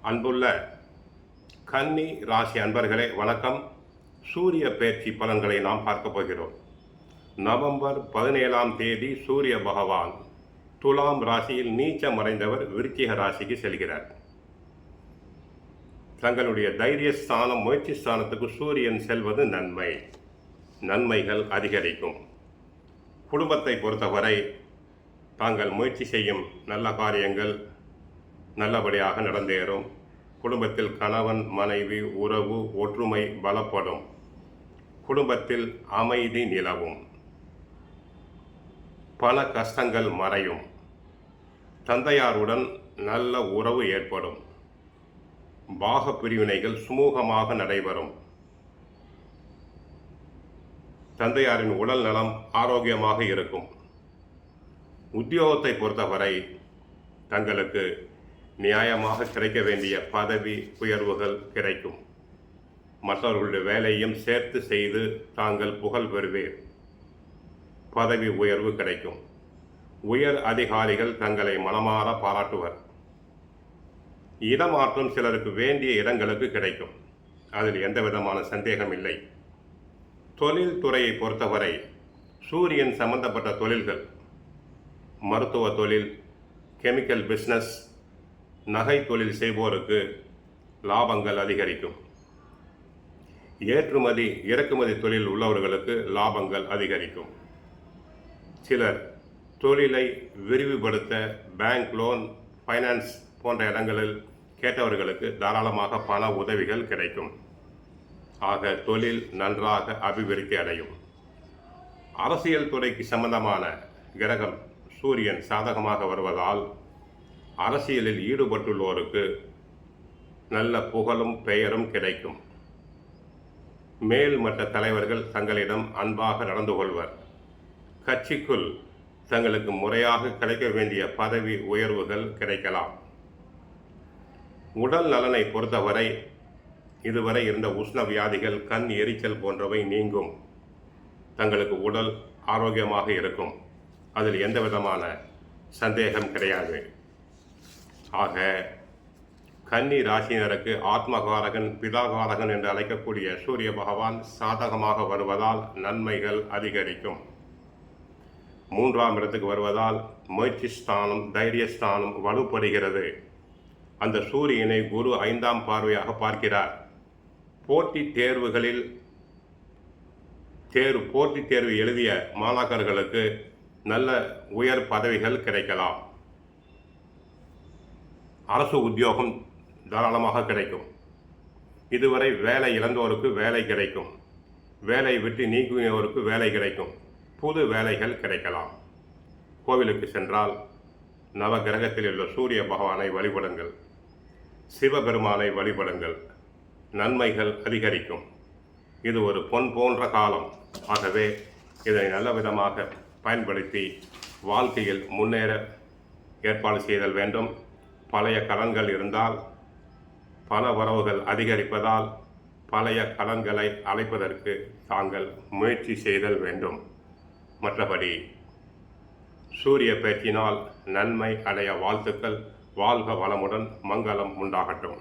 அன்புள்ள கன்னி ராசி அன்பர்களே வணக்கம். சூரிய பெயர்ச்சி பலன்களை நாம் பார்க்க போகிறோம். நவம்பர் 17ஆம் தேதி சூரிய பகவான் துலாம் ராசியில் நீச்சமடைந்தவர் விருச்சிக ராசிக்கு செல்கிறார். தங்களுடைய தைரிய ஸ்தானம், முயற்சி ஸ்தானத்துக்கு சூரியன் செல்வது நன்மைகள் அதிகரிக்கும். குடும்பத்தை பொறுத்தவரை தாங்கள் முயற்சி செய்யும் நல்ல காரியங்கள் நல்லபடியாக நடந்தேறும். குடும்பத்தில் கணவன் மனைவி உறவு ஒற்றுமை பலப்படும். குடும்பத்தில் அமைதி நிலவும். பண கஷ்டங்கள் மறையும். தந்தையாருடன் நல்ல உறவு ஏற்படும். பாக பிரிவினைகள் சுமூகமாக நடைபெறும். தந்தையாரின் உடல் நலம் ஆரோக்கியமாக இருக்கும். உத்தியோகத்தை பொறுத்தவரை தங்களுக்கு நியாயமாக கிடைக்க வேண்டிய பதவி உயர்வுகள் கிடைக்கும். மற்றவர்களுடைய வேலையும் சேர்த்து செய்து தாங்கள் புகழ் பெறுவீர். பதவி உயர்வு கிடைக்கும். உயர் அதிகாரிகள் தங்களை மனமாற பாராட்டுவர். இடமாற்றம் சிலருக்கு வேண்டிய இடங்களுக்கு கிடைக்கும். அதில் எந்த விதமான சந்தேகம் இல்லை. தொழில் துறையை பொறுத்தவரை சூரியன் சம்பந்தப்பட்ட தொழில்கள், மருத்துவ தொழில், கெமிக்கல் பிஸ்னஸ், நகை தொழில் செய்வோருக்கு லாபங்கள் அதிகரிக்கும். ஏற்றுமதி இறக்குமதி தொழில் உள்ளவர்களுக்கு லாபங்கள் அதிகரிக்கும். சிலர் தொழிலை விரிவுபடுத்த பேங்க் லோன், ஃபைனான்ஸ் போன்ற இடங்களில் கேட்டவர்களுக்கு தாராளமாக பண உதவிகள் கிடைக்கும். ஆக தொழில் நன்றாக அபிவிருத்தி அடையும். அரசியல் துறைக்கு சம்பந்தமான கிரகம் சூரியன் சாதகமாக வருவதால் அரசியலில் ஈடுபட்டுள்ளோருக்கு நல்ல புகழும் பெயரும் கிடைக்கும். மேல்மட்ட தலைவர்கள் தங்களிடம் அன்பாக நடந்து கொள்வர். கட்சிக்குள் தங்களுக்கு முறையாக கிடைக்க வேண்டிய பதவி உயர்வுகள் கிடைக்கலாம். உடல் நலனை பொறுத்தவரை இதுவரை இருந்த உஷ்ண வியாதிகள், கண் எரிச்சல் போன்றவை நீங்கும். தங்களுக்கு உடல் ஆரோக்கியமாக இருக்கும். அதில் எந்த விதமான சந்தேகம் கிடையாது. ஆக கன்னி ராசியினருக்கு ஆத்மகாரகன், பிதாகாரகன் என்று அழைக்கக்கூடிய சூரிய பகவான் சாதகமாக வருவதால் நன்மைகள் அதிகரிக்கும். 3ஆம் இடத்துக்கு வருவதால் முயற்சி ஸ்தானம், தைரியஸ்தானம் வலுப்படுகிறது. அந்த சூரியனை குரு 5ஆம் பார்வையாக பார்க்கிறார். போட்டித் தேர்வு எழுதிய மாணாக்கர்களுக்கு நல்ல உயர் பதவிகள் கிடைக்கலாம். அரசு உத்தியோகம் தாராளமாக கிடைக்கும். இதுவரை வேலை இழந்தோருக்கு வேலை கிடைக்கும். வேலை விட்டு நீங்கியோருக்கு வேலை கிடைக்கும். புது வேலைகள் கிடைக்கலாம். கோவிலுக்கு சென்றால் நவ கிரகத்தில் உள்ள சூரிய பகவானை வழிபடுங்கள். சிவபெருமானை வழிபடுங்கள். நன்மைகள் அதிகரிக்கும். இது ஒரு பொன் போன்ற காலம். ஆகவே இதை நல்ல விதமாக பயன்படுத்தி வாழ்க்கையில் முன்னேற ஏற்பாடு செய்தல் வேண்டும். பழைய கடன்கள் இருந்தால் பண வரவுகள் அதிகரிப்பதால் பழைய கடன்களை அழைப்பதற்கு தாங்கள் முயற்சி செய்தல் வேண்டும். மற்றபடி சூரிய பெயர்ச்சினால் நன்மை அடைய வாழ்த்துக்கள். வாழ்க வளமுடன், மங்களம் உண்டாகட்டும்.